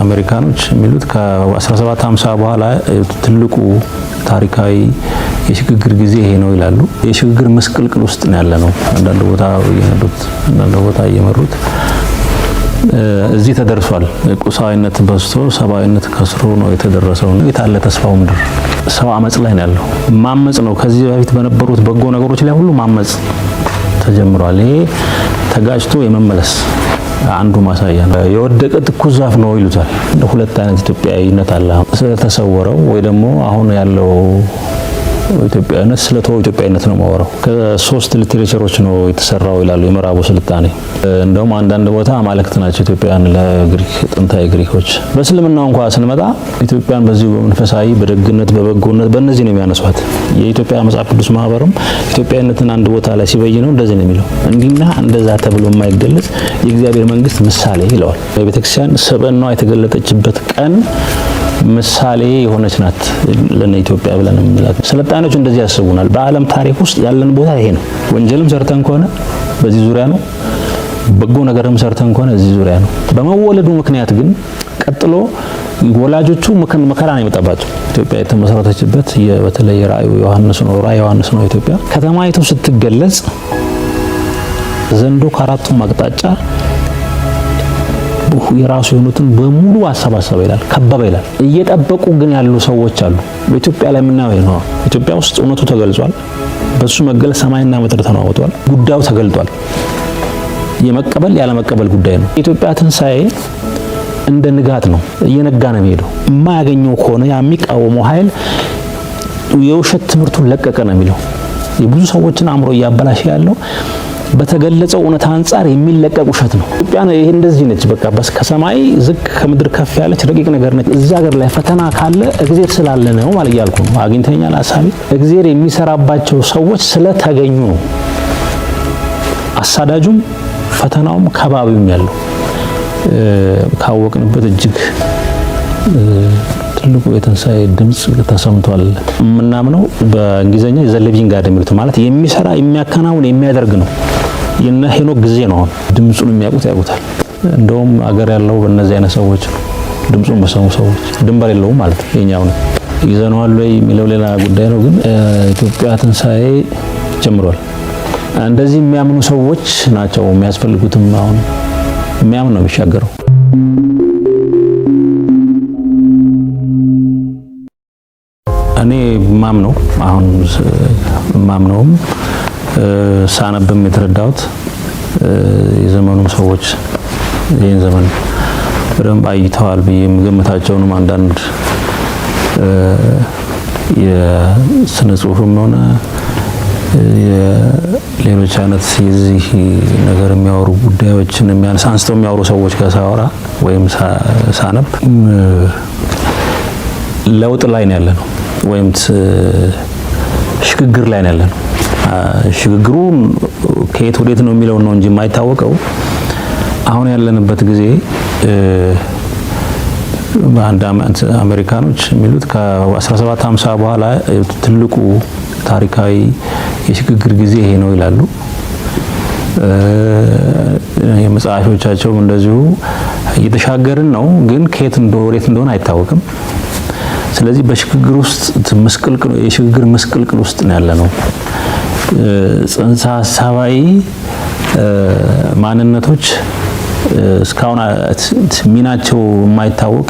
አሜሪካኖች የሚሉት ከ1750 በኋላ ትልቁ ታሪካዊ የሽግግር ጊዜ ይሄ ነው ይላሉ። የሽግግር መስቀልቅል ውስጥ ነው ያለነው። አንዳንድ ቦታ እየነዱት አንዳንድ ቦታ እየመሩት እዚህ ተደርሷል። ቁሳዊነት በዝቶ ሰብአዊነት ከስሮ ነው የተደረሰው። የታለ ተስፋው ምድር? ሰው አመጽ ላይ ነው ያለው። ማመጽ ነው። ከዚህ በፊት በነበሩት በጎ ነገሮች ላይ ሁሉ ማመጽ ተጀምሯል። ይሄ ተጋጭቶ የመመለስ አንዱ ማሳያ ነው። የወደቀ ትኩስ ዛፍ ነው ይሉታል። ሁለት አይነት ኢትዮጵያዊነት አለ። ስለተሰወረው ወይ ደግሞ አሁን ያለው ኢትዮጵያዊነት ስለተወው ኢትዮጵያዊነት ነው ማወራው። ከሶስት ሊትሬቸሮች ነው የተሰራው ይላሉ የምዕራቡ ስልጣኔ። እንደውም አንዳንድ ቦታ አማልክት ናቸው ኢትዮጵያውያን ለግሪክ ጥንታዊ ግሪኮች። በእስልምናው እንኳን ስንመጣ ኢትዮጵያን በዚህ በመንፈሳዊ በደግነት በበጎነት በእነዚህ ነው የሚያነሷት። የኢትዮጵያ መጽሐፍ ቅዱስ ማህበርም ኢትዮጵያዊነትን አንድ ቦታ ላይ ሲበይነው እንደዚህ ነው የሚለው። እንዲና እንደዛ ተብሎ የማይገለጽ የእግዚአብሔር መንግስት ምሳሌ ይለዋል። የቤተክርስቲያን ሰብዕናዋ የተገለጠችበት ቀን ምሳሌ የሆነች ናት ለነ ኢትዮጵያ ብለን እንላለን። ስልጣኔዎች እንደዚህ ያስቡናል። በዓለም ታሪክ ውስጥ ያለን ቦታ ይሄ ነው። ወንጀልም ሰርተን ከሆነ በዚህ ዙሪያ ነው፣ በጎ ነገርም ሰርተን ከሆነ እዚህ ዙሪያ ነው። በመወለዱ ምክንያት ግን ቀጥሎ ወላጆቹ መከራ ነው የመጣባቸው። ኢትዮጵያ የተመሰረተችበት በተለይ ራእዩ ዮሐንስ ነው። ኢትዮጵያ ከተማይቱ ስትገለጽ ዘንዶ ከአራቱም አቅጣጫ የራሱ የሆኑትን በሙሉ አሰባሰበ ይላል፣ ከበበ ይላል። እየጠበቁ ግን ያሉ ሰዎች አሉ። በኢትዮጵያ ላይ የምናየው ነው። ኢትዮጵያ ውስጥ እውነቱ ተገልጿል። በሱ መገለጽ ሰማይና ምድር ተናውጧል። ጉዳዩ ተገልጧል። የመቀበል ያለ መቀበል ጉዳይ ነው። የኢትዮጵያ ትንሳኤ እንደ ንጋት ነው። እየነጋ ነው የሚሄደው። የማያገኘው ከሆነ የሚቃወመው ኃይል የውሸት ትምህርቱን ለቀቀ ነው የሚለው። የብዙ ሰዎችን አእምሮ እያበላሸ ያለው በተገለጸው እውነት አንጻር የሚለቀቅ ውሸት ነው። ኢትዮጵያ ይሄ እንደዚህ ነች። በቃ ከሰማይ ዝቅ ከምድር ከፍ ያለች ረቂቅ ነገር ነች። እዚህ ሀገር ላይ ፈተና ካለ እግዚአብሔር ስላለ ነው ማለት እያልኩ ነው። አግኝተኛል ሐሳቤ። እግዚአብሔር የሚሰራባቸው ሰዎች ስለተገኙ ነው። አሳዳጁም ፈተናውም ከባቢውም ያለው ካወቅንበት እጅግ ትልቁ የትንሳኤ ድምጽ ተሰምቷል። የምናምነው በእንግሊዘኛ ዘ ሊቪንግ ጋድ የሚሉት ማለት የሚሰራ የሚያከናውን የሚያደርግ ነው። የነ ሄኖክ ጊዜ ነው። አሁን ድምጹን የሚያውቁት ያውቁታል። እንደውም አገር ያለው በእነዚህ አይነት ሰዎች ድምጹን በሰሙ ሰዎች ድንበር የለውም ማለት ነው። የኛው ነው ይዘነዋል ወይ የሚለው ሌላ ጉዳይ ነው። ግን ኢትዮጵያ ትንሳኤ ጀምሯል። እንደዚህ የሚያምኑ ሰዎች ናቸው የሚያስፈልጉትም። አሁን የሚያምን ነው የሚሻገረው። እኔ ማምነው አሁን ማምነውም ሳነብም የተረዳሁት የዘመኑም ሰዎች ይህን ዘመን በደንብ አይተዋል ብዬ የምገምታቸውንም አንዳንድ የስነ ጽሁፍም ሆነ የሌሎች አይነት የዚህ ነገር የሚያወሩ ጉዳዮችን አንስተው የሚያወሩ ሰዎች ጋር ሳወራ ወይም ሳነብ ለውጥ ላይ ነው ያለነው ወይም ሽግግር ላይ ነው ያለነው። ሽግግሩ ከየት ወዴት ነው የሚለው ነው እንጂ የማይታወቀው አሁን ያለንበት ጊዜ በአንድ አሜሪካኖች የሚሉት ከ1750 በኋላ ትልቁ ታሪካዊ የሽግግር ጊዜ ይሄ ነው ይላሉ። የመጽሐፎቻቸው እንደዚሁ እየተሻገርን ነው፣ ግን ከየት ወዴት እንደሆነ አይታወቅም። ስለዚህ በሽግግር ውስጥ የሽግግር መስቀልቅል ውስጥ ነው ያለነው። ጽንሰ ሐሳባዊ ማንነቶች እስካሁን ሚናቸው የማይታወቅ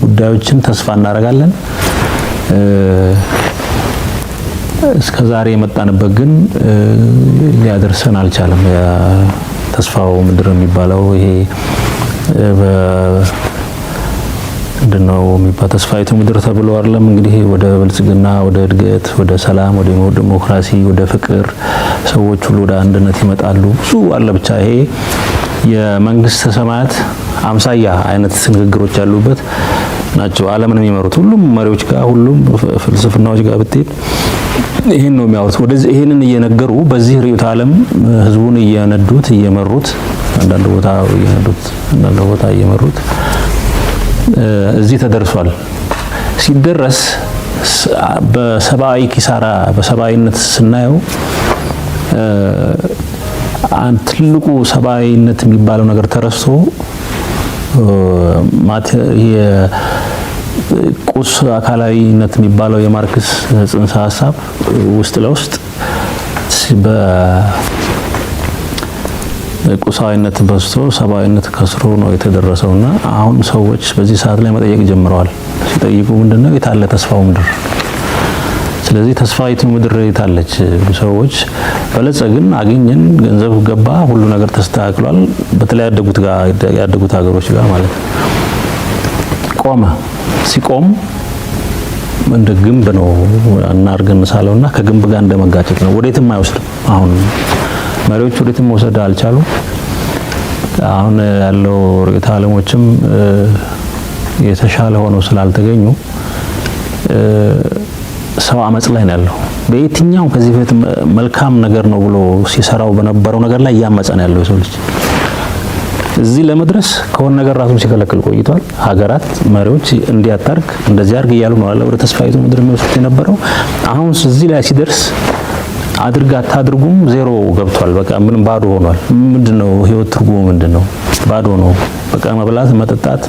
ጉዳዮችን ተስፋ እናደርጋለን። እስከዛሬ የመጣንበት ግን ሊያደርሰን አልቻለም። ተስፋው ምድር የሚባለው ይሄ ምንድነው የሚባለው? ተስፋይቱ ምድር ተብሎ አይደለም እንግዲህ ወደ ብልጽግና፣ ወደ እድገት፣ ወደ ሰላም፣ ወደ ዲሞክራሲ፣ ወደ ፍቅር ሰዎች ሁሉ ወደ አንድነት ይመጣሉ። ብዙ አለ። ብቻ ይሄ የመንግስተ ሰማያት አምሳያ አይነት ንግግሮች ያሉበት ናቸው። ዓለምን የሚመሩት ሁሉም መሪዎች ጋር ሁሉም ፍልስፍናዎች ጋር ብትሄድ ይሄን ነው የሚያወሩት። ወደዚህ ይሄንን እየነገሩ በዚህ ርዕዮተ ዓለም ህዝቡን እየነዱት እየመሩት አንዳንድ ቦታ እየመሩት እዚህ ተደርሷል። ሲደረስ በሰብአዊ ኪሳራ በሰብአዊነት ስናየው ትልቁ ሰብአዊነት የሚባለው ነገር ተረስቶ ቁስ አካላዊነት የሚባለው የማርክስ ጽንሰ ሐሳብ ውስጥ ለውስጥ በቁሳዊነት በዝቶ ሰብአዊነት ከስሮ ነው የተደረሰውና አሁን ሰዎች በዚህ ሰዓት ላይ መጠየቅ ጀምረዋል። ሲጠይቁ ምንድነው የታለ ተስፋው ምድር? ስለዚህ ተስፋይቱ ምድር የታለች? ሰዎች በለጸግን፣ አገኘን፣ ገንዘብ ገባ፣ ሁሉ ነገር ተስተካክሏል። በተለይ ያደጉት ሀገሮች ጋር ማለት ነው። ቆመ። ሲቆም እንደ ግንብ ነው እናርገን ሳለውና ከግንብ ጋር እንደመጋጨት ነው። ወዴትም አይወስድም። አሁን መሪዎች ወዴትም መውሰድ አልቻሉም። አሁን ያለው ርዕዮተ ዓለሞችም የተሻለ ሆነው ስላልተገኙ ሰው አመጽ ላይ ነው ያለው። በየትኛው ከዚህ በፊት መልካም ነገር ነው ብሎ ሲሰራው በነበረው ነገር ላይ እያመጸ ነው ያለው የሰው ልጅ። እዚህ ለመድረስ ከሆነ ነገር ራሱን ሲከለክል ቆይቷል። ሀገራት መሪዎች እንዲያታርግ እንደዚህ አርግ እያሉ ነው አለ ወደ ተስፋይቱ ምድር የሚወስዱት የነበረው። አሁን እዚህ ላይ ሲደርስ አድርግ አታድርጉም ዜሮ ገብቷል። በቃ ምንም ባዶ ሆኗል። ምንድነው ህይወት ትርጉሙ ምንድነው? ባዶ ነው። በቃ መብላት መጠጣት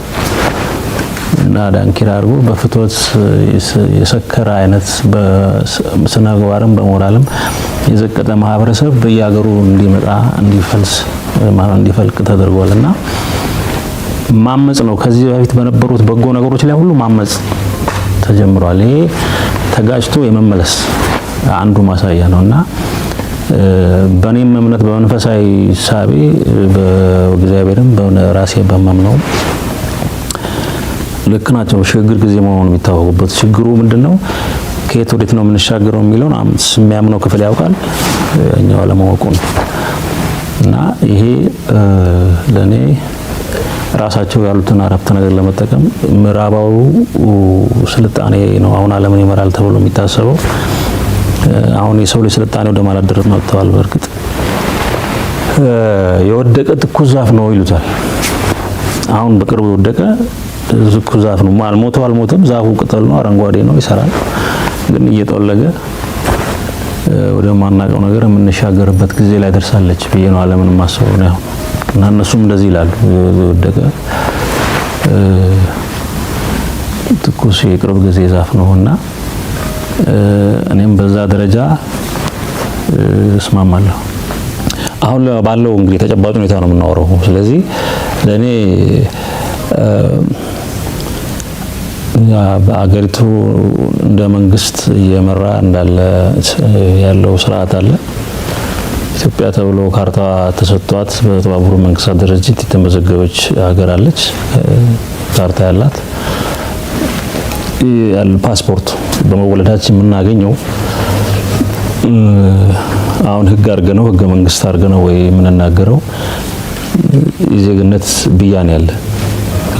እና ዳንኪራ አድርጎ በፍትወት የሰከረ አይነት በስነ ምግባርም በሞራልም የዘቀጠ ማህበረሰብ በየሀገሩ እንዲመጣ እንዲፈልቅ ተደርጓልና ማመጽ ነው። ከዚህ በፊት በነበሩት በጎ ነገሮች ላይ ሁሉ ማመጽ ተጀምሯል። ይሄ ተጋጭቶ የመመለስ አንዱ ማሳያ ነውና በእኔም እምነት በመንፈሳዊ ሳቤ በእግዚአብሔርም በራሴ በማምነው ልክ ናቸው። ሽግግር ጊዜ መሆኑን የሚታወቁበት ችግሩ ምንድነው? ከየት ወዴት ነው የምንሻገረው የሚለውን የሚያምነው ክፍል ያውቃል፣ እኛው አለማወቁ ነው። እና ይሄ ለኔ ራሳቸው ያሉትን አረፍተ ነገር ለመጠቀም ምዕራባዊ ስልጣኔ ነው አሁን ዓለምን ይመራል ተብሎ የሚታሰበው። አሁን የሰው ልጅ ስልጣኔ ወደ ማላደር መጥተዋል። በእርግጥ የወደቀ ትኩስ ዛፍ ነው ይሉታል። አሁን በቅርቡ የወደቀ ትኩስ ዛፍ ነው። አልሞተም። ዛፉ ቅጠል ነው፣ አረንጓዴ ነው፣ ይሰራል። ግን እየጠወለገ ወደ ማናቀው ነገር የምንሻገርበት ጊዜ ላይ ደርሳለች ብዬ ነው ዓለምን ማሰበው ነው። እና እነሱም እንደዚህ ይላሉ። የወደቀ ትኩስ የቅርብ ጊዜ ዛፍ ነውና እኔም በዛ ደረጃ እስማማለሁ። አሁን ባለው እንግዲህ ተጨባጭ ሁኔታ ነው የምናወራው። ስለዚህ ለኔ በአገሪቱ እንደ መንግስት እየመራ እንዳለ ያለው ስርዓት አለ። ኢትዮጵያ ተብሎ ካርታ ተሰጥቷት በተባበሩት መንግስታት ድርጅት የተመዘገበች ሀገር አለች። ካርታ ያላት ፓስፖርት በመወለዳችን የምናገኘው አሁን ህግ አድርገነው ህገ መንግስት አድርገነው ወይ የምንናገረው የዜግነት ብያኔ ያለ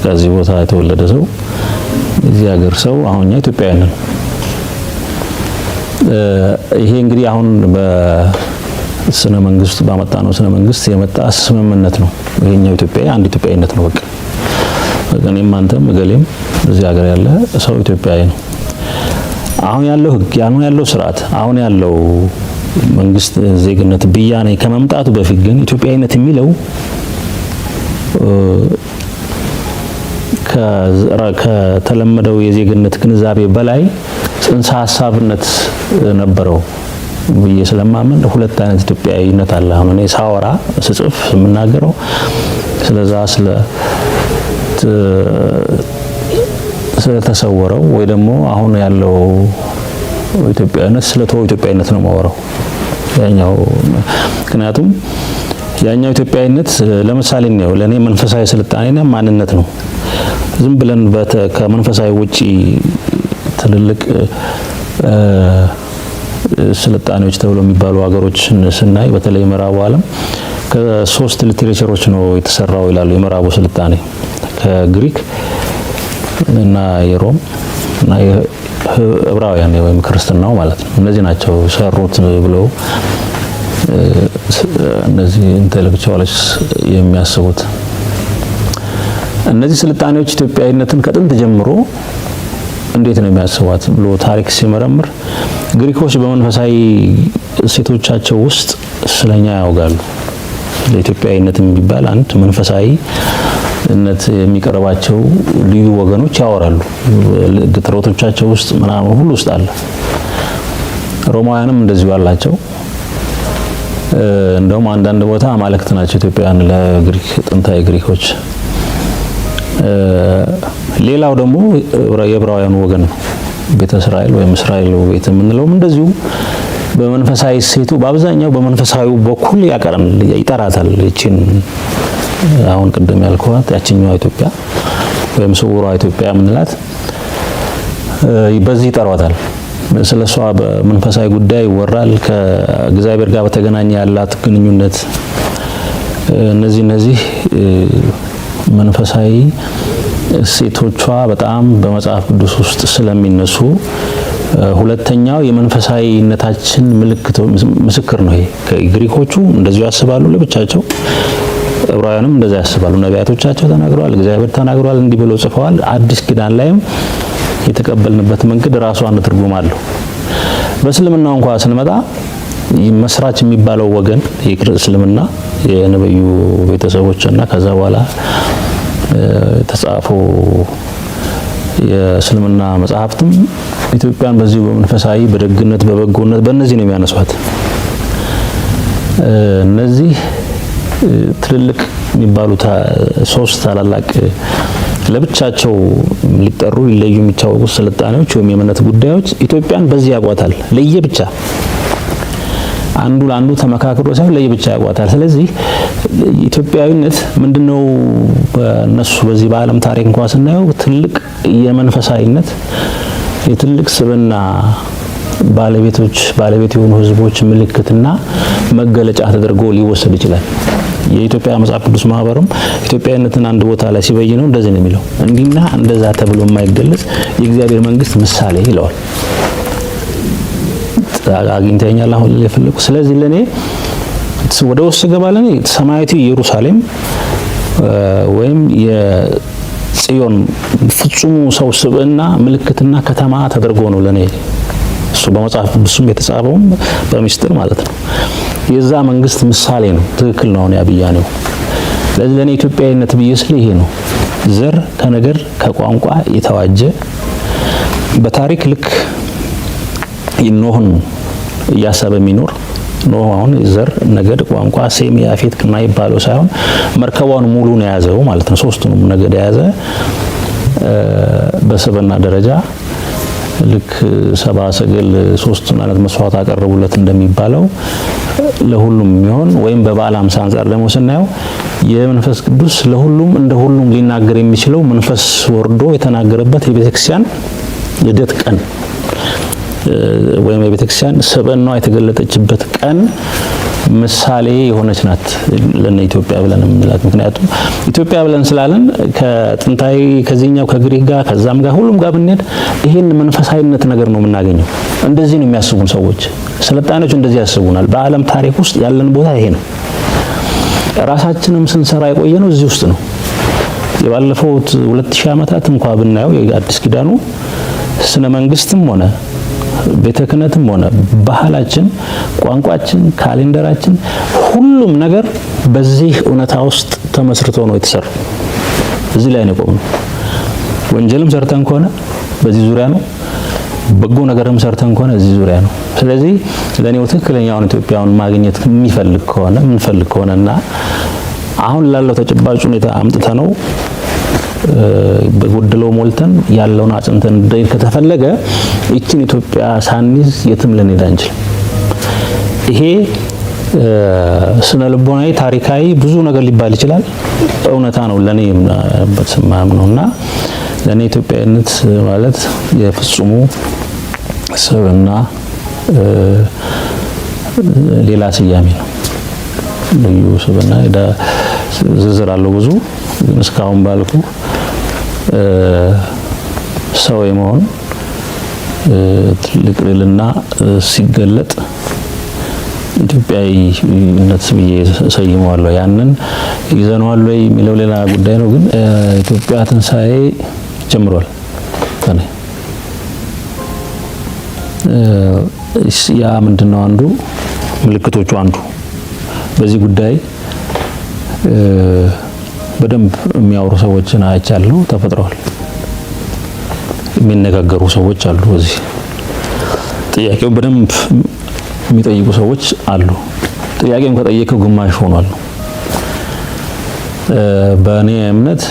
ከዚህ ቦታ የተወለደ ሰው እዚህ ሀገር ሰው አሁን እኛ ኢትዮጵያውያን ነን። ይሄ እንግዲህ አሁን በስነ መንግስት ባመጣነው ስነ መንግስት የመጣ ስምምነት ነው። ይሄኛው ኢትዮጵያዊ አንድ ኢትዮጵያዊነት ነው። በቃ እኔም አንተም እገሌም እዚህ ሀገር ያለ ሰው ኢትዮጵያዊ ነው። አሁን ያለው ህግ ያለው ስርዓት አሁን ያለው መንግስት ዜግነት ብያኔ ከመምጣቱ በፊት ግን ኢትዮጵያዊነት የሚለው ከተለመደው የዜግነት ግንዛቤ በላይ ጽንሰ ሐሳብነት ነበረው ብዬ ስለማመን ሁለት አይነት ኢትዮጵያዊነት አለ። አሁን እኔ ሳወራ ስጽፍ የምናገረው ስለዛ ስለተሰወረው ወይ ደግሞ አሁን ያለው ኢትዮጵያዊነት ስለተወው ኢትዮጵያዊነት ነው የማወራው። ያኛው ምክንያቱም ያኛው ኢትዮጵያዊነት ለምሳሌ ነው ለኔ መንፈሳዊ ስልጣኔና ማንነት ነው። ዝም ብለን ከመንፈሳዊ ውጪ ትልልቅ ስልጣኔዎች ተብሎ የሚባሉ ሀገሮችን ስናይ በተለይ ምዕራቡ ዓለም ከሶስት ሊትሬቸሮች ነው የተሰራው ይላሉ። የምዕራቡ ስልጣኔ ከግሪክ እና የሮም እና ዕብራውያን ወይም ክርስትናው ማለት ነው። እነዚህ ናቸው ሰሩት ብለው እነዚህ ኢንተሌክቹዋልስ የሚያስቡት። እነዚህ ስልጣኔዎች ኢትዮጵያዊነትን ከጥንት ጀምሮ እንዴት ነው የሚያስቧት ብሎ ታሪክ ሲመረምር ግሪኮች በመንፈሳዊ እሴቶቻቸው ውስጥ ስለኛ ያውጋሉ። ለኢትዮጵያዊነት የሚባል አንድ መንፈሳዊ እነት የሚቀርባቸው ልዩ ወገኖች ያወራሉ። ግጥሮቶቻቸው ውስጥ ምናምን ሁሉ ውስጥ አለ። ሮማውያንም እንደዚሁ አላቸው። እንደውም አንዳንድ ቦታ አማልክት ናቸው ኢትዮጵያውያን ለግሪክ ጥንታዊ ግሪኮች። ሌላው ደግሞ የዕብራውያኑ ወገን ነው። ቤተ እስራኤል ወይም እስራኤል ቤት የምንለው እንደዚሁ በመንፈሳዊ ሴቱ በአብዛኛው በመንፈሳዊው በኩል ይጠራታል። እቺን አሁን ቅድም ያልኳት ያቺኛዋ ኢትዮጵያ ወይም ስውሯ ኢትዮጵያ የምንላት በዚህ ይጠሯታል። ስለሷ በመንፈሳዊ ጉዳይ ይወራል። ከእግዚአብሔር ጋር በተገናኘ ያላት ግንኙነት እነዚህ መንፈሳዊ ሴቶቿ በጣም በመጽሐፍ ቅዱስ ውስጥ ስለሚነሱ ሁለተኛው የመንፈሳዊነታችን ምስክር ነው። ይሄ ከግሪኮቹ እንደዚሁ ያስባሉ ለብቻቸው፣ ዕብራውያንም እንደዛ ያስባሉ። ነቢያቶቻቸው ተናግረዋል፣ እግዚአብሔር ተናግረዋል፣ እንዲህ ብለው ጽፈዋል። አዲስ ኪዳን ላይም የተቀበልንበት መንገድ ራሱ አንድ ትርጉም አለው። በእስልምናው እንኳን ስንመጣ መስራች የሚባለው ወገን እስልምና የነብዩ ቤተሰቦችና ከዛ በኋላ ተጻፈው የእስልምና መጽሐፍትም ኢትዮጵያን በዚህ በመንፈሳዊ በደግነት በበጎነት በእነዚህ ነው የሚያነሷት። እነዚህ ትልልቅ የሚባሉት ሶስት ታላላቅ ለብቻቸው ሊጠሩ ሊለዩ የሚታወቁ ስልጣኔዎች ወይም የእምነት ጉዳዮች ኢትዮጵያን በዚህ ያቋታል። ለየብቻ አንዱ ለአንዱ ተመካክሮ ሳይሆን ለየብቻ ያቋታል። ስለዚህ ኢትዮጵያዊነት ምንድነው? በእነሱ በዚህ በዓለም ታሪክ እንኳን ስናየው ትልቅ የመንፈሳዊነት የትልቅ ስብዕና ባለቤት የሆኑ ህዝቦች ምልክትና መገለጫ ተደርጎ ሊወሰድ ይችላል። የኢትዮጵያ መጽሐፍ ቅዱስ ማህበርም ኢትዮጵያዊነትን አንድ ቦታ ላይ ሲበይነው እንደዚህ ነው የሚለው፣ እንዲና እንደዛ ተብሎ የማይገለጽ የእግዚአብሔር መንግስት ምሳሌ ይለዋል። አግኝተኛል አሁን ለፈለኩ። ስለዚህ ለኔ ወደ ውስጥ ገባለኔ ሰማያዊቱ ኢየሩሳሌም ወይም የጽዮን ፍጹሙ ሰው ስብዕና ምልክትና ከተማ ተደርጎ ነው ለኔ እሱ በመጽሐፍ ቅዱስም የተጻፈው በሚስጥር ማለት ነው። የዛ መንግስት ምሳሌ ነው። ትክክል ነው ያብያ ነው። ስለዚህ ለኔ ኢትዮጵያዊነት ብዬስል ይሄ ነው። ዘር ከነገር ከቋንቋ የተዋጀ በታሪክ ልክ ኖህን እያሰበ የሚኖር ኖህ አሁን ዘር ነገድ ቋንቋ ሴም ያፌት የማይባለው ሳይሆን መርከቧን ሙሉ ነው የያዘው ማለት ነው። ሶስቱንም ነገድ የያዘ በስብዕና ደረጃ ልክ ሰባ ሰገል ሶስቱን አይነት መስዋዕት አቀረቡለት እንደሚባለው ለሁሉም የሚሆን ወይም በበዓለ ሃምሳ አንፃር ደግሞ ስናየው የመንፈስ ቅዱስ ለሁሉም እንደ ሁሉም ሊናገር የሚችለው መንፈስ ወርዶ የተናገረበት የቤተክርስቲያን ልደት ቀን ወይም የቤተክርስቲያን ስብዕናዋ የተገለጠችበት ቀን ምሳሌ የሆነች ናት ለነ ኢትዮጵያ ብለን የምንላት። ምክንያቱም ኢትዮጵያ ብለን ስላለን ከጥንታዊ ከዚህኛው ከግሪክ ጋር ከዛም ጋር ሁሉም ጋር ብንሄድ ይሄን መንፈሳዊነት ነገር ነው የምናገኘው። እንደዚህ ነው የሚያስቡን ሰዎች፣ ስልጣኔዎች እንደዚህ ያስቡናል። በዓለም ታሪክ ውስጥ ያለን ቦታ ይሄ ነው። ራሳችንም ስንሰራ የቆየ ነው እዚህ ውስጥ ነው። የባለፉት 2000 ዓመታት እንኳን ብናየው የአዲስ ኪዳኑ ስነ መንግስትም ሆነ ቤተ ክህነትም ሆነ ባህላችን፣ ቋንቋችን፣ ካሌንደራችን ሁሉም ነገር በዚህ እውነታ ውስጥ ተመስርቶ ነው የተሰራው። እዚህ ላይ ነው ቆመው። ወንጀልም ሰርተን ከሆነ በዚህ ዙሪያ ነው፣ በጎ ነገርም ሰርተን ከሆነ እዚህ ዙሪያ ነው። ስለዚህ ለኔው ትክክለኛውን ኢትዮጵያውን ማግኘት የሚፈልግ ከሆነና አሁን ላለው ተጨባጭ ሁኔታ አምጥተ ነው በጎደለው ሞልተን ያለውን አጽንተን እንደይ ከተፈለገ እቺን ኢትዮጵያ ሳንይዝ የትም ልንሄድ አንችልም። ይሄ ስነ ልቦናዊ ታሪካዊ ብዙ ነገር ሊባል ይችላል። እውነታ ነው ለኔ በተሰማም ነውና ለኔ ኢትዮጵያዊነት ማለት የፍጹሙ ስብዕና ሌላ ስያሜ ነው። ልዩ ስብዕና ዝርዝር አለው ብዙ። እስካሁን ባልኩ ሰው የመሆን ትልቅ ልዕልና ሲገለጥ ኢትዮጵያዊነት ብዬ ሰይመዋለሁ። ያንን ይዘነዋል ወይ የሚለው ሌላ ጉዳይ ነው። ግን ኢትዮጵያ ትንሣኤ ጀምሯል። ያ ምንድነው አንዱ ምልክቶቹ አንዱ በዚህ ጉዳይ በደንብ የሚያወሩ ሰዎችን አይቻለሁ፣ ተፈጥረዋል። የሚነጋገሩ ሰዎች አሉ። እዚህ ጥያቄው በደንብ የሚጠይቁ ሰዎች አሉ። ጥያቄም ከጠየቀው ግማሽ ሆኗል። በእኔ እምነት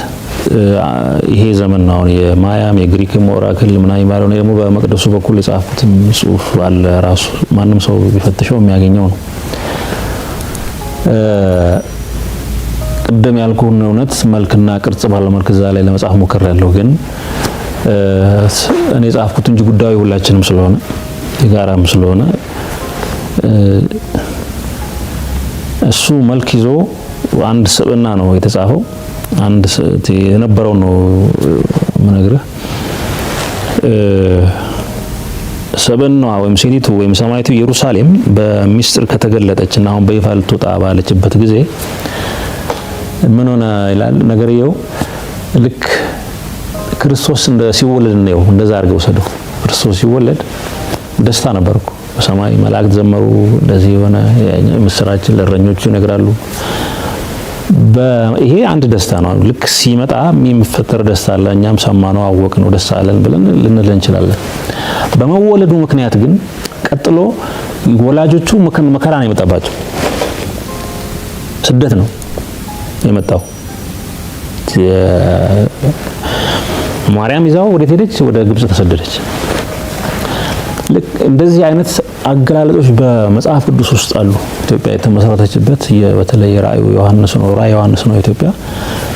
ይሄ ዘመን ነው የማያም የግሪክም ኦራክል ምናምን ይባላል። ደግሞ በመቅደሱ በኩል የጻፉትም ጽሁፍ አለ ራሱ ማንም ሰው ቢፈትሸው የሚያገኘው ነው። ቅድም ያልኩን እውነት መልክና ቅርጽ ባለው መልክ እዛ ላይ ለመጻፍ ሞክሬያለሁ። ግን እኔ ጻፍኩት እንጂ ጉዳዩ ሁላችንም ስለሆነ የጋራም ስለሆነ እሱ መልክ ይዞ አንድ ስብዕና ነው የተጻፈው። አንድ የነበረው ነው ምነግርህ። ሰብዕናዋ ወይም ሴቲቱ ወይም ሰማይቱ ኢየሩሳሌም በሚስጥር ከተገለጠችና አሁን በይፋ ልትወጣ ባለችበት ጊዜ ምን ሆነ ይላል ነገርየው። ልክ ክርስቶስ ሲወለድ ነው እንደዛ አድርገው ወሰደው። ክርስቶስ ሲወለድ ደስታ ነበርኩ። በሰማይ መላእክት ዘመሩ። እንደዚህ የሆነ ምስራችን ለእረኞቹ ይነግራሉ። ይሄ አንድ ደስታ ነው። ልክ ሲመጣ የሚፈጠር ደስታ አለ። እኛም ሰማነው፣ አወቅነው፣ ደስ አለን ብለን ልንል እንችላለን። በመወለዱ ምክንያት ግን ቀጥሎ ወላጆቹ መከራ ነው የመጣባቸው። ስደት ነው የመጣው። ማርያም ይዛው ወደ ሄደች? ወደ ግብጽ ተሰደደች። ልክ እንደዚህ አይነት አገላለጦች በመጽሐፍ ቅዱስ ውስጥ አሉ። ኢትዮጵያ የተመሰረተችበት በተለይ ራእዩ ዮሐንስ ነው ኢትዮጵያ።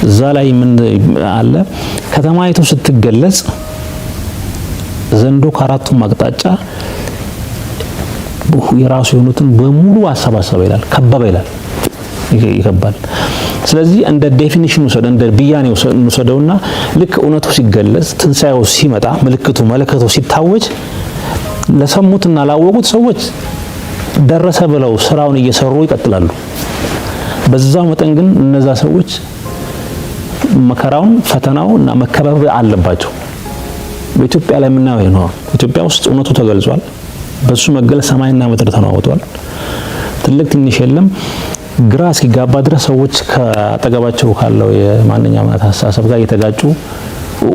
እዛ ላይ ምን አለ? ከተማይቱ ስትገለጽ ዘንዶ ከአራቱም አቅጣጫ የራሱ የሆኑትን በሙሉ አሰባሰበ ይላል፣ ከበበ ይላል፣ ይከባል። ስለዚህ እንደ ዴፊኒሽን ወሰደ፣ እንደ ብያኔ ወሰደውና ልክ እውነቱ ሲገለጽ ትንሳኤው ሲመጣ መለከቱ ሲታወጅ ለሰሙትና ላወቁት ሰዎች ደረሰ ብለው ስራውን እየሰሩ ይቀጥላሉ። በዛው መጠን ግን እነዛ ሰዎች መከራውን ፈተናውና መከበብ አለባቸው። በኢትዮጵያ ላይ የምናየው ነው። ኢትዮጵያ ውስጥ እውነቱ ተገልጿል። በሱ መገለጽ ሰማይና ምድር ተናውጧል። ትልቅ ትንሽ የለም። ግራ እስኪጋባ ድረስ ሰዎች ከአጠገባቸው ካለው የማንኛውም አስተሳሰብ ጋር እየተጋጩ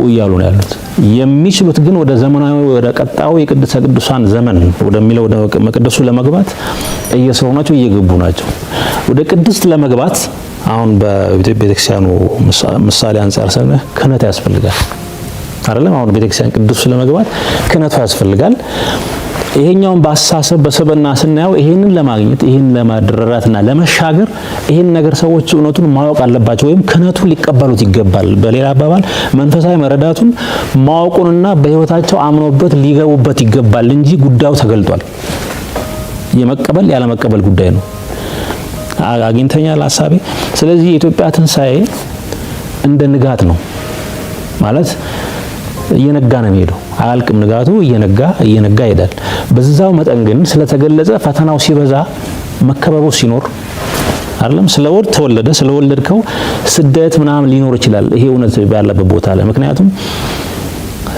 እያሉ ነው ያሉት። የሚችሉት ግን ወደ ዘመናዊ ወደ ቀጣዩ የቅድስተ ቅዱሳን ዘመን ወደሚለው ወደ መቅደሱ ለመግባት እየሰሩ ናቸው፣ እየገቡ ናቸው። ወደ ቅድስት ለመግባት አሁን በኢትዮጵያ ቤተክርስቲያኑ ምሳሌ አንፃር ሰነ ክህነት ያስፈልጋል አይደለም? አሁን ቤተክርስቲያን ቅዱስ ለመግባት ክህነቱ ያስፈልጋል። ይሄኛውን በአሳሰብ በሰበና ስናየው ይሄንን ለማግኘት ይሄን ለማድረራትና ለመሻገር ይሄን ነገር ሰዎች እውነቱን ማወቅ አለባቸው፣ ወይም ክህነቱን ሊቀበሉት ይገባል። በሌላ አባባል መንፈሳዊ መረዳቱን ማወቁንና በህይወታቸው አምኖበት ሊገቡበት ይገባል እንጂ ጉዳዩ ተገልጧል። የመቀበል ያለ መቀበል ጉዳይ ነው። አግኝተኛል ሐሳቤ። ስለዚህ የኢትዮጵያ ትንሳኤ እንደ ንጋት ነው ማለት እየነጋ ነው የሚሄደው። አያልቅም ንጋቱ፣ እየነጋ ይሄዳል። በዛው መጠን ግን ስለተገለጸ ፈተናው ሲበዛ መከበቡ ሲኖር አይደለም ስለወድ ተወለደ ስለወለድከው ስደት ምናምን ሊኖር ይችላል። ይሄ እውነት ያለበት ቦታ ላይ ምክንያቱም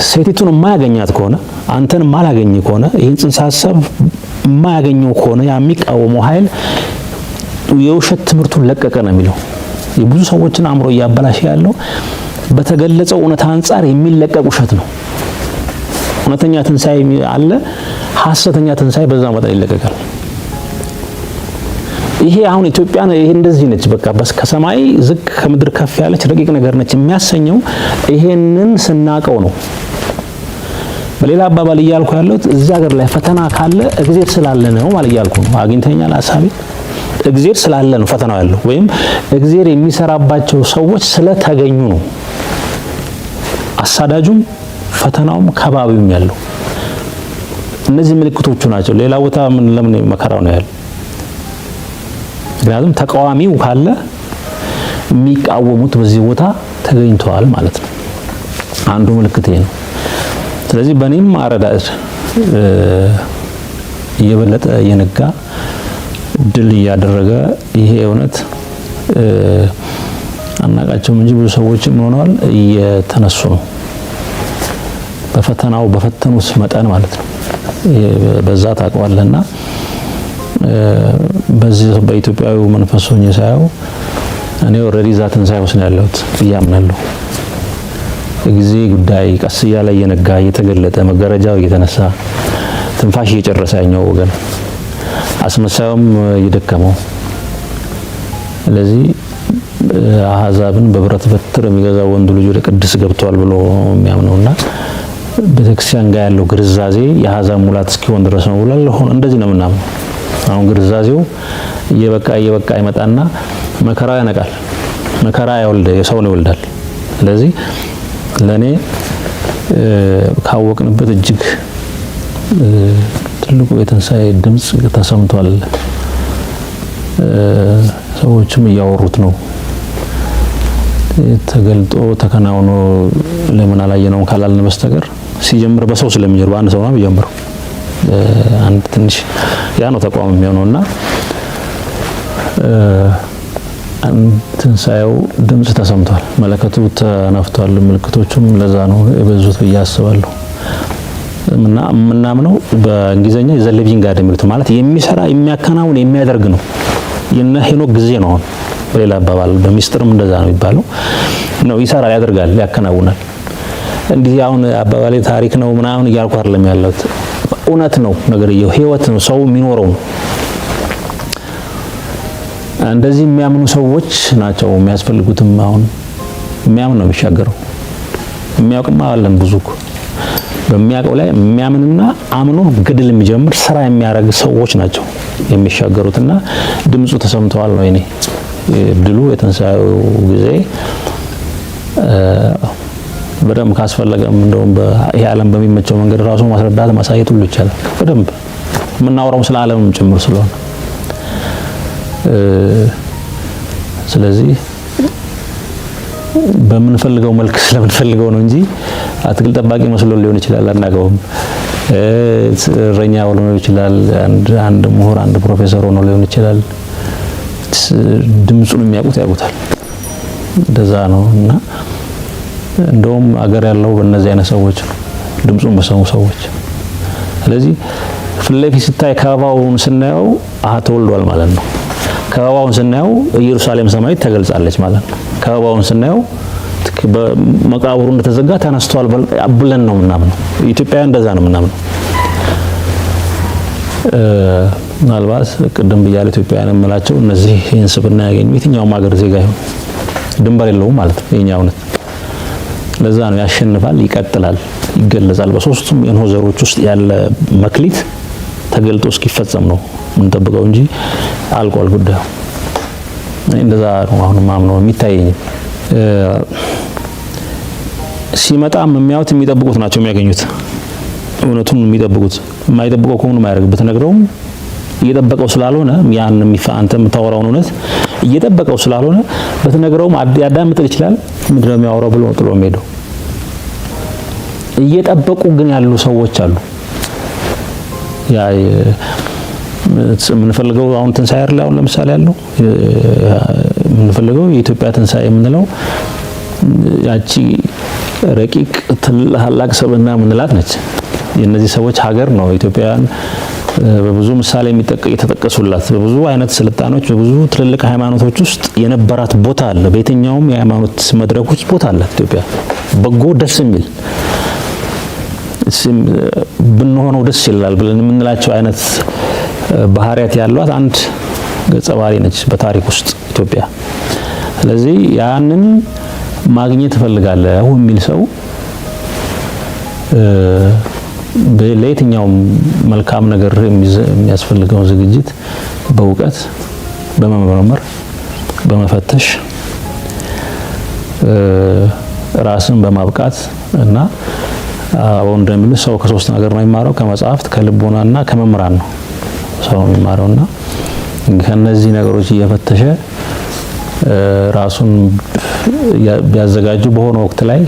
ሴቲቱን የማያገኛት ከሆነ አንተን ማላገኝ ከሆነ ይሄን ጽንሰ ሐሳብ የማያገኘው ከሆነ የሚቃወመው ኃይል የውሸት ትምህርቱን ለቀቀ ነው የሚለው። የብዙ ሰዎችን አእምሮ እያበላሸ ያለው በተገለጸው እውነት አንፃር የሚለቀቅ ውሸት ነው። እውነተኛ ትንሳኤ አለ፣ ሐሰተኛ ትንሳኤ በዛ መጠን ይለቀቃል። ይሄ አሁን ኢትዮጵያ ይሄ እንደዚህ ነች። በቃ ከሰማይ ዝቅ ከምድር ከፍ ያለች ረቂቅ ነገር ነች የሚያሰኘው ይሄንን ስናቀው ነው። በሌላ አባባል እያልኩ ያለሁት እዚህ ሀገር ላይ ፈተና ካለ እግዚአብሔር ስላለ ነው ማለት እያልኩ ነው። አግኝተኛል ሐሳቤ። እግዚአብሔር ስላለ ነው ፈተናው ያለው፣ ወይም እግዚአብሔር የሚሰራባቸው ሰዎች ስለተገኙ ነው አሳዳጁም ፈተናውም ከባቢውም ያለው። እነዚህ ምልክቶቹ ናቸው። ሌላ ቦታ ለምን መከራው ነው ያለው? ምክንያቱም ተቃዋሚው ካለ የሚቃወሙት በዚህ ቦታ ተገኝተዋል ማለት ነው። አንዱ ምልክት ይሄ ነው። ስለዚህ በእኔም አረዳድ እየበለጠ እየነጋ ድል እያደረገ ይሄ እውነት አናቃቸውም እንጂ ብዙ ሰዎችም ሆነዋል እየተነሱ ነው። በፈተናው በፈተኑት መጠን ማለት ነው። በዛ ታውቀዋለና በዚህ በኢትዮጵያዊ መንፈስ ሆኜ ሳየው እኔ ኦልሬዲ እዛ ትንሣኤ ውስጥ ነው ያለሁት ብያምናለሁ። የጊዜ ጉዳይ ቀስ እያለ እየነጋ እየተገለጠ መጋረጃው እየተነሳ ትንፋሽ እየጨረሰ ያኛው ወገን አስመሳዩም እየደከመው፣ ስለዚህ አሕዛብን በብረት በትር የሚገዛው ወንዱ ልጅ ወደ ቅድስ ገብቷል ብሎ የሚያምነውና ቤተክርስቲያን ጋር ያለው ግርዛዜ የአሕዛብ ሙላት እስኪሆን ድረስ ነው ብሏል። እንደዚህ ነው የምናምነው። አሁን ግርዛዜው እየበቃ ይመጣና መከራ ያነቃል። መከራ የሰውን ይወልዳል። ስለዚህ ለኔ ካወቅንበት እጅግ ትልቁ የትንሣኤ ድምጽ ተሰምቷል። ሰዎችም እያወሩት ነው። ተገልጦ ተከናውኖ ለምን አላየነውም ካላልን በስተቀር ሲጀምር በሰው ስለሚጀምር በአንድ ሰው ነው የሚጀምረው። አንድ ትንሽ ያ ነው ተቋም የሚሆነውና ትንሣኤው ድምጽ ተሰምቷል። መለከቱ ተነፍቷል። ምልክቶቹም ለዛ ነው የበዙት ብዬ አስባለሁ። እና የምናምነው በእንግሊዘኛ ዘ ሊቪንግ ጋድ የሚሉት ማለት የሚሰራ የሚያከናውን የሚያደርግ ነው። የነ ሄኖክ ጊዜ ነው። በሌላ አባባል በሚስጥርም እንደዛ ነው የሚባለው። ነው ይሰራል፣ ያደርጋል፣ ያከናውናል። እንዲህ አሁን አባባሌ ታሪክ ነው ምናምን እያልኩ አይደለም ያለሁት። እውነት ነው፣ ነገርየው ህይወት ነው፣ ሰው የሚኖረው ነው። እንደዚህ የሚያምኑ ሰዎች ናቸው የሚያስፈልጉትም። አሁን የሚያምን ነው የሚሻገረው። የሚያውቅማ አለን ብዙ እኮ። በሚያውቀው ላይ የሚያምንና አምኖ ገድል የሚጀምር ስራ የሚያደርግ ሰዎች ናቸው የሚሻገሩትና ድምፁ ተሰምተዋል ነው እኔ ድሉ የትንሣኤው ጊዜ በደንብ ካስፈለገም እንደውም ይሄ ዓለም በሚመቸው መንገድ ራሱ ማስረዳት ማሳየት ሁሉ ይቻላል። በደንብ የምናወራው ስለ ዓለምም ጭምር ስለሆነ ስለዚህ በምንፈልገው መልክ ስለምንፈልገው ነው እንጂ አትክልት ጠባቂ መስሎ ሊሆን ይችላል፣ አናውቀውም። እረኛ ሆኖ ሊሆን ይችላል፣ አንድ ምሁር አንድ ፕሮፌሰር ሆኖ ሊሆን ይችላል። ድምጹን የሚያውቁት ያውቁታል። እንደዛ ነው እና እንደውም አገር ያለው በእነዚህ አይነት ሰዎች ነው፣ ድምጹን በሰሙ ሰዎች። ስለዚህ ፊት ለፊት ሲታይ ከበባውን ስናየው ተወልዷል ማለት ነው። ከበባውን ስናየው ኢየሩሳሌም ሰማያዊት ተገልጻለች ማለት ነው። ከበባውን ስናየው መቃብሩ እንደተዘጋ ተነስቷል ብለን ነው ምናምነው። ኢትዮጵያውያን እንደዛ ነው ምናምነው። ምናልባት ቅድም ብያለሁ ኢትዮጵያውያን የምላቸው እነዚህ ይህን ስብዕና ያገኙ የትኛውም ሀገር ዜጋ ይሁን ድንበር የለውም ማለት ነው የኛ እውነት። ለዛ ነው ያሸንፋል፣ ይቀጥላል፣ ይገለጻል። በሶስቱም የኖህ ዘሮች ውስጥ ያለ መክሊት ተገልጦ እስኪፈጸም ነው የምንጠብቀው እንጂ አልቋል ጉዳዩ። እንደዛ ነው አሁን ማምነው የሚታየኝ። ሲመጣም የሚያዩት የሚጠብቁት ናቸው የሚያገኙት። እውነቱን የሚጠብቁት የማይጠብቀው ከሆነ ማያደርግበት ነግረውም እየጠበቀው ስላልሆነ ያን አንተ የምታወራውን እውነት እየጠበቀው ስላልሆነ በተነግረውም ያዳምጥ ይችላል። ምንድነው የሚያወራው ብሎ ጥሎ የሚሄደው። እየጠበቁ ግን ያሉ ሰዎች አሉ። ያ የምንፈልገው አሁን ትንሣኤ አይደል? አሁን ለምሳሌ ያለው የምንፈልገው የኢትዮጵያ ትንሣኤ የምንለው ያቺ ረቂቅ ታላቅ ሰብዕና የምንላት ነች። የእነዚህ ሰዎች ሀገር ነው ኢትዮጵያውያን። በብዙ ምሳሌ የተጠቀሱላት በብዙ አይነት ስልጣኖች በብዙ ትልልቅ ሃይማኖቶች ውስጥ የነበራት ቦታ አለ። በየትኛውም የሃይማኖት መድረኮች ቦታ አላት ኢትዮጵያ። በጎ ደስ የሚል ብንሆነው ደስ ይላል ብለን የምንላቸው አይነት ባህሪያት ያሏት አንድ ገጸ ባህሪ ነች በታሪክ ውስጥ ኢትዮጵያ። ስለዚህ ያንን ማግኘት እፈልጋለሁ የሚል ሰው ለየትኛውም መልካም ነገር የሚያስፈልገውን ዝግጅት በእውቀት በመመርመር በመፈተሽ ራስን በማብቃት እና አሁን እንደሚሉት ሰው ከሶስት ነገር ነው የሚማረው፣ ከመጽሐፍት ከልቦናና ከመምህራን ነው ሰው የሚማረውና ከነዚህ ነገሮች እየፈተሸ ራሱን ቢያዘጋጁ በሆነ ወቅት ላይ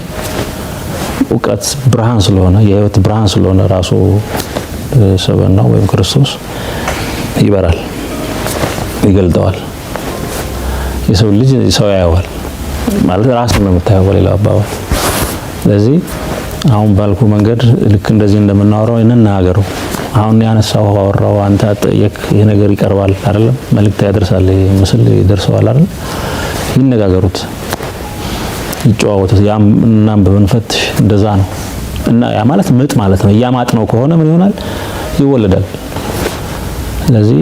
እውቀት ብርሃን ስለሆነ የህይወት ብርሃን ስለሆነ ራሱ ሰበናው ወይም ክርስቶስ ይበራል፣ ይገልጠዋል። የሰው ልጅ ሰው ያየዋል ማለት ራስን ነው የምታየው በሌላ አባባል። ስለዚህ አሁን ባልኩ መንገድ ልክ እንደዚህ እንደምናወራው እንናገረው። አሁን ያነሳው አወራው አንተ አጠየቅ፣ ይሄ ነገር ይቀርባል አይደለም? መልእክት ያደርሳል፣ ምስል ይደርሰዋል አይደል? ይነጋገሩት፣ ይጨዋወቱት። ያም እናም በመንፈትሽ እንደዛ ነው እና ያ ማለት ምጥ ማለት ነው። ያማጥ ነው ከሆነ ምን ይሆናል? ይወለዳል። ስለዚህ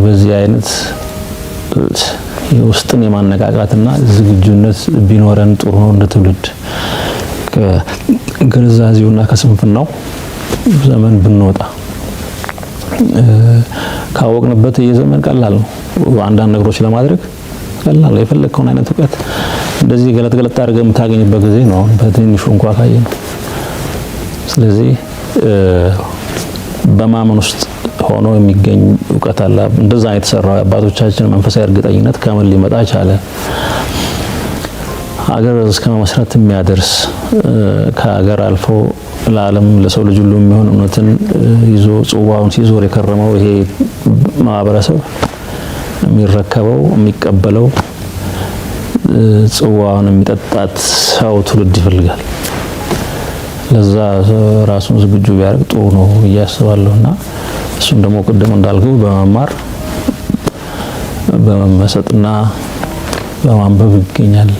በዚህ አይነት የውስጥን የማነቃቃትና ዝግጁነት ቢኖረን ጥሩ ነው። እንደ ትውልድ ከግንዛቤውና ከስንፍናው ዘመን ብንወጣ ካወቅንበት የዘመን ቀላል ነው። አንዳንድ ነገሮች ለማድረግ ቀላል ነው። የፈለከውን አይነት እውቀት እንደዚህ ገለጥ አድርገህ የምታገኝበት ጊዜ ነው በትንሹ እንኳን ካየን። ስለዚህ በማመን ውስጥ ሆኖ የሚገኝ እውቀት አለ። እንደዛ የተሰራው አባቶቻችን መንፈሳዊ እርግጠኝነት ከምን ሊመጣ ቻለ? ሀገር እስከ መመስረት የሚያደርስ ከሀገር አልፎ ለዓለም ለሰው ልጅ ሁሉ የሚሆን እውነትን ይዞ ጽዋውን ሲዞር የከረመው ይሄ ማህበረሰብ የሚረከበው የሚቀበለው ጽዋውን የሚጠጣት ሰው ትውልድ ይፈልጋል። ለዛ ራሱን ዝግጁ ቢያደርግ ጥሩ ነው ብዬ አስባለሁና እሱም ደግሞ ቅድም እንዳልኩ በመማር በመመሰጥና በማንበብ ይገኛል።